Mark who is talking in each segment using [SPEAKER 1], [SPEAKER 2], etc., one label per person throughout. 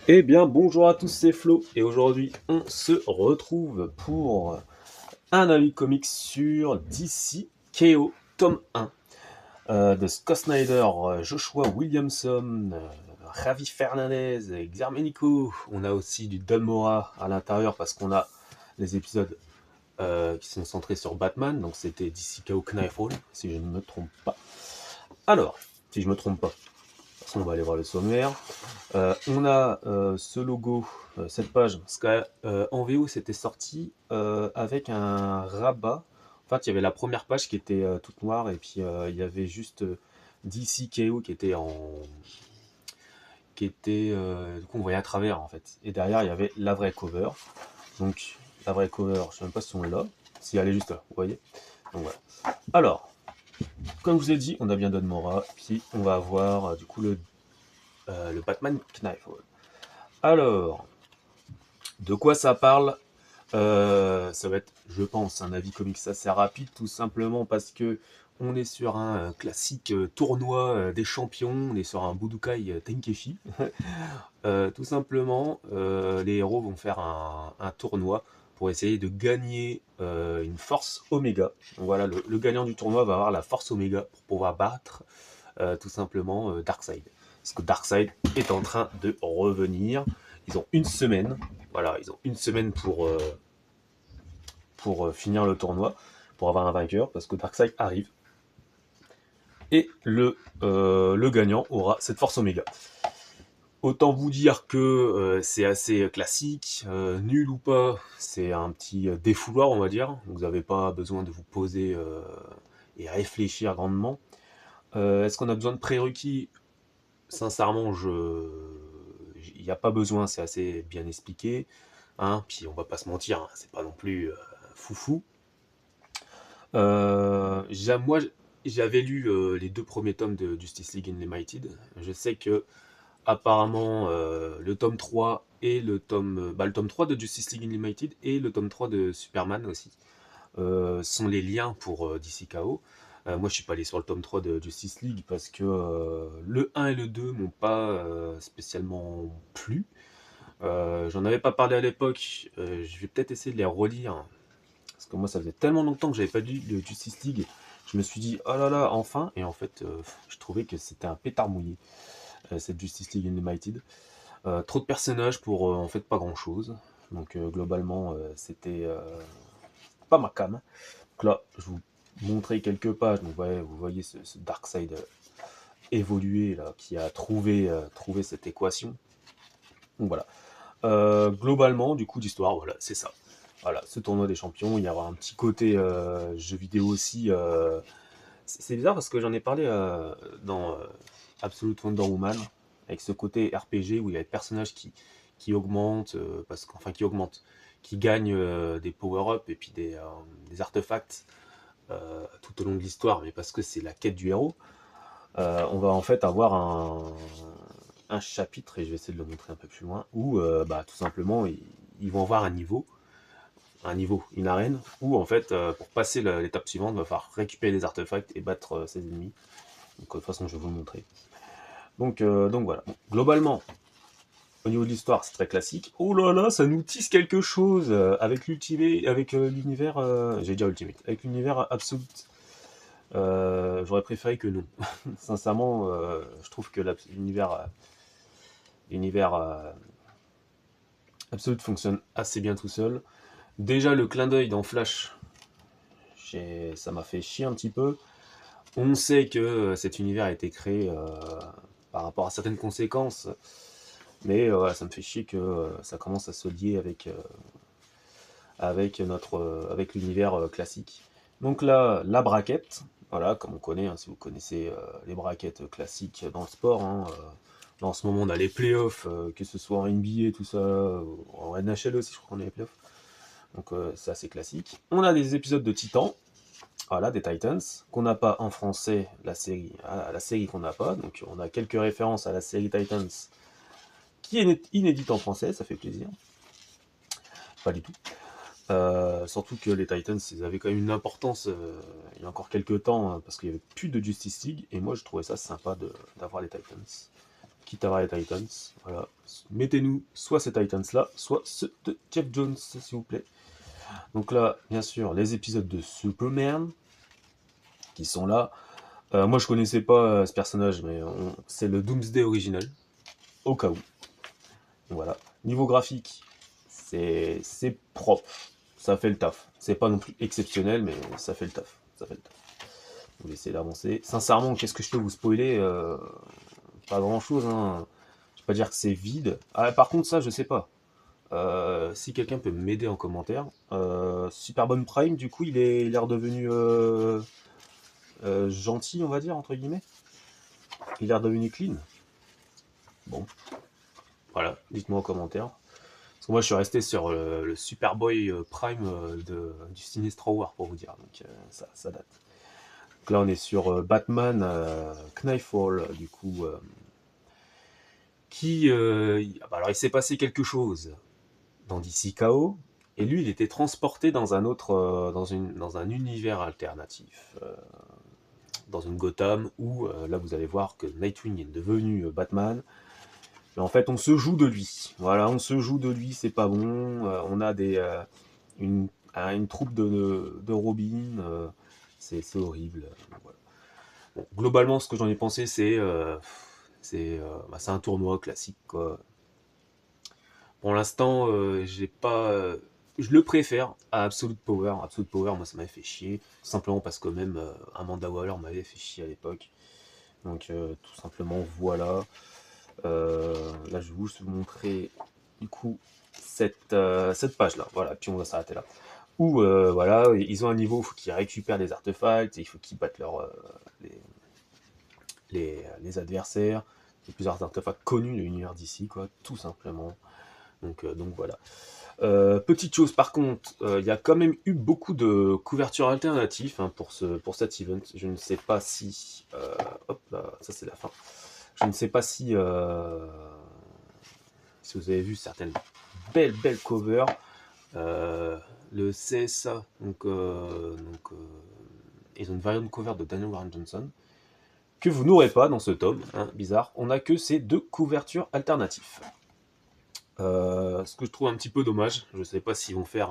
[SPEAKER 1] Eh bien, bonjour à tous, c'est Flo, et aujourd'hui, on se retrouve pour un avis comics sur DC KO tome 1 de Scott Snyder, Joshua Williamson, Javi Fernandez, et Xermenico. On a aussi du Don Mora à l'intérieur parce qu'on a les épisodes qui sont centrés sur Batman, donc c'était DC KO Knifefall, si je ne me trompe pas. Alors, si je me trompe pas, de toute façon, on va aller voir le sommaire. On a ce logo, cette page, parce qu'en VO c'était sorti avec un rabat. En fait, il y avait la première page qui était toute noire et puis il y avait juste DC KO qui était du coup on voyait à travers en fait. Et derrière il y avait la vraie cover. Donc la vraie cover, je sais même pas si on est là, si elle est juste là, vous voyez. Donc voilà. Alors, comme je vous ai dit, on a bien Don Mora, puis on va avoir du coup le Batman Knife. Alors, de quoi ça parle? Ça va être, je pense, un avis comics assez rapide, tout simplement parce que on est sur un classique tournoi des champions, on est sur un Budokai Tenkeshi. Tout simplement, les héros vont faire un tournoi pour essayer de gagner une force Oméga. Donc voilà, le gagnant du tournoi va avoir la force Oméga pour pouvoir battre tout simplement Darkseid. Parce que Darkseid est en train de revenir. Ils ont une semaine. Voilà, ils ont une semaine pour finir le tournoi, pour avoir un vainqueur, parce que Darkseid arrive. Et le gagnant aura cette force Oméga. Autant vous dire que c'est assez classique, nul ou pas, c'est un petit défouloir, on va dire. Vous n'avez pas besoin de vous poser et réfléchir grandement. Est-ce qu'on a besoin de prérequis? Sincèrement, il n'y a pas besoin, c'est assez bien expliqué. Hein, puis on va pas se mentir, hein, c'est pas non plus foufou. Moi, j'avais lu les deux premiers tomes de Justice League Unlimited. Je sais que apparemment le tome 3 et le tome 3 de Justice League Unlimited et le tome 3 de Superman aussi sont les liens pour DC KO. Moi, je suis pas allé sur le tome 3 de Justice League parce que le 1 et le 2 m'ont pas spécialement plu. J'en avais pas parlé à l'époque. Je vais peut-être essayer de les relire. Parce que moi, ça faisait tellement longtemps que j'avais pas lu le Justice League. Je me suis dit, oh là là, enfin. Et en fait, je trouvais que c'était un pétard mouillé, cette Justice League Unlimited. Trop de personnages pour en fait pas grand chose. Donc globalement, c'était pas ma cam. Donc là, je vous montrer quelques pages. Donc ouais, vous voyez ce Darkseid évolué là, qui a trouvé cette équation. Donc voilà. Globalement, du coup, d'histoire, voilà, c'est ça. Voilà, ce tournoi des champions, il y aura un petit côté jeu vidéo aussi. C'est bizarre parce que j'en ai parlé dans Absolute Wonder Woman, avec ce côté RPG où il y a des personnages qui augmentent, qui augmentent, qui gagnent des power-up et puis des artefacts tout au long de l'histoire, mais parce que c'est la quête du héros. On va en fait avoir un chapitre, et je vais essayer de le montrer un peu plus loin, où tout simplement ils vont avoir une arène, où en fait pour passer l'étape suivante, il va falloir récupérer des artefacts et battre ses ennemis. Donc de toute façon je vais vous le montrer. Donc voilà. Bon, globalement, au niveau de l'histoire, c'est très classique. Oh là là, ça nous tisse quelque chose avec l'Ultimate, avec l'univers, j'ai dit Ultimate, avec l'univers Absolute. J'aurais préféré que non. Sincèrement, je trouve que l'univers Absolute fonctionne assez bien tout seul. Déjà, le clin d'œil dans Flash, ça m'a fait chier un petit peu. On sait que cet univers a été créé par rapport à certaines conséquences, mais ça me fait chier que ça commence à se lier avec l'univers classique. Donc là, la braquette, voilà, comme on connaît, hein, si vous connaissez les braquettes classiques dans le sport. Hein, là, en ce moment, on a les playoffs, que ce soit en NBA, tout ça, en NHL aussi, je crois qu'on a les playoffs. Donc c'est assez classique. On a des épisodes de Titan, voilà, des Titans, qu'on n'a pas en français, la série qu'on n'a pas. Donc on a quelques références à la série Titans qui est inédite en français, ça fait plaisir. Pas du tout. Surtout que les Titans, ils avaient quand même une importance il y a encore quelques temps, parce qu'il n'y avait plus de Justice League, et moi je trouvais ça sympa d'avoir les Titans. quitte à voir les Titans. Voilà. Mettez-nous soit ces Titans-là, soit ceux de Jeff Jones, s'il vous plaît. Donc là, bien sûr, les épisodes de Superman qui sont là. Moi, je connaissais pas ce personnage, mais c'est le Doomsday original, au cas où. Voilà. Niveau graphique, c'est propre, ça fait le taf. C'est pas non plus exceptionnel, mais ça fait le taf. Ça fait le taf. On va essayer d'avancer. Sincèrement, qu'est-ce que je peux vous spoiler Pas grand-chose. Hein. Je vais pas dire que c'est vide. Ah, par contre, ça, je sais pas. Si quelqu'un peut m'aider en commentaire. Superbone Prime, du coup, il est redevenu gentil, on va dire, entre guillemets. Il est redevenu clean. Bon, voilà, dites-moi en commentaire. Parce que moi, je suis resté sur le Superboy Prime du Sinestro War, pour vous dire. Donc, ça date. Donc là, on est sur Batman Knifefall, du coup, qui... alors, il s'est passé quelque chose dans DC KO, et lui, il était transporté dans un autre, dans un univers alternatif, dans une Gotham, où, là, vous allez voir que Nightwing est devenu Batman. Mais en fait, on se joue de lui. Voilà, on se joue de lui, c'est pas bon. On a une troupe de Robin. C'est horrible. Voilà. Bon, globalement, ce que j'en ai pensé, c'est un tournoi classique, quoi. Pour l'instant, j'ai pas. Je le préfère à Absolute Power. Absolute Power, moi, ça m'avait fait chier. Simplement parce que même Amanda Waller m'avait fait chier à l'époque. Donc, tout simplement, voilà. Là, je vais vous montrer du coup cette page-là. Voilà, puis on va s'arrêter là. Où voilà, ils ont un niveau, il faut qu'ils récupèrent des artefacts, et il faut qu'ils battent les adversaires. Il y a plusieurs artefacts connus de l'univers d'ici, quoi, tout simplement. Donc voilà. Petite chose par contre, il y a quand même eu beaucoup de couvertures alternatives hein, pour cet event. Je ne sais pas si... hop là, ça c'est la fin. Je ne sais pas si vous avez vu certaines belles covers. Le CSA, ils ont une variante cover de Daniel Warren Johnson que vous n'aurez pas dans ce tome, hein, bizarre. On n'a que ces deux couvertures alternatives. Ce que je trouve un petit peu dommage, je ne sais pas s'ils vont faire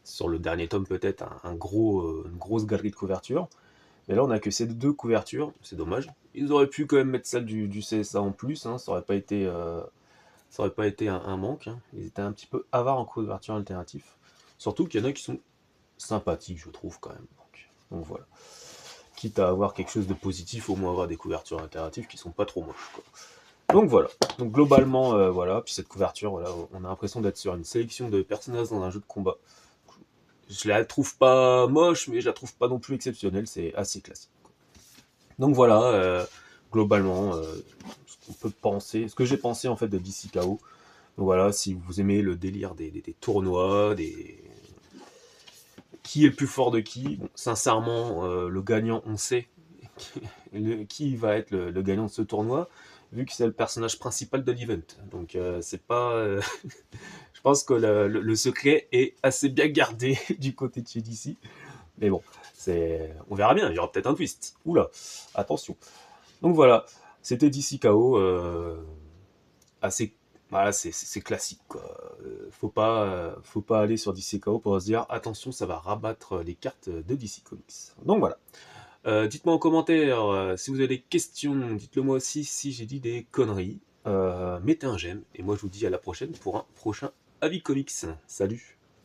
[SPEAKER 1] sur le dernier tome peut-être une grosse galerie de couverture. Mais là, on a que ces deux couvertures, c'est dommage. Ils auraient pu quand même mettre celle du CSA en plus, hein, ça aurait pas été un manque. Hein. Ils étaient un petit peu avares en couverture alternative. Surtout qu'il y en a qui sont sympathiques, je trouve, quand même. Donc voilà. Quitte à avoir quelque chose de positif, au moins avoir des couvertures alternatives qui sont pas trop moches, quoi. Donc voilà. Donc globalement, voilà. Puis cette couverture, voilà, on a l'impression d'être sur une sélection de personnages dans un jeu de combat. Je la trouve pas moche, mais je la trouve pas non plus exceptionnelle. C'est assez classique, quoi. Donc voilà, globalement, ce qu'on peut penser, ce que j'ai pensé en fait de DC KO. Donc voilà, si vous aimez le délire des tournois, qui est le plus fort de qui, bon, sincèrement, le gagnant, on sait qui va être le gagnant de ce tournoi, vu que c'est le personnage principal de l'event. Donc c'est pas... je pense que le secret est assez bien gardé du côté de chez DC. Mais bon, on verra bien, il y aura peut-être un twist. Oula, attention. Donc voilà, c'était DC KO, assez... Voilà, c'est classique, quoi. Faut pas aller sur DC KO pour se dire attention, ça va rabattre les cartes de DC Comics. Donc voilà. Dites-moi en commentaire si vous avez des questions, dites-le moi aussi si j'ai dit des conneries. Mettez un j'aime, et moi je vous dis à la prochaine pour un prochain Avis Comics. Salut!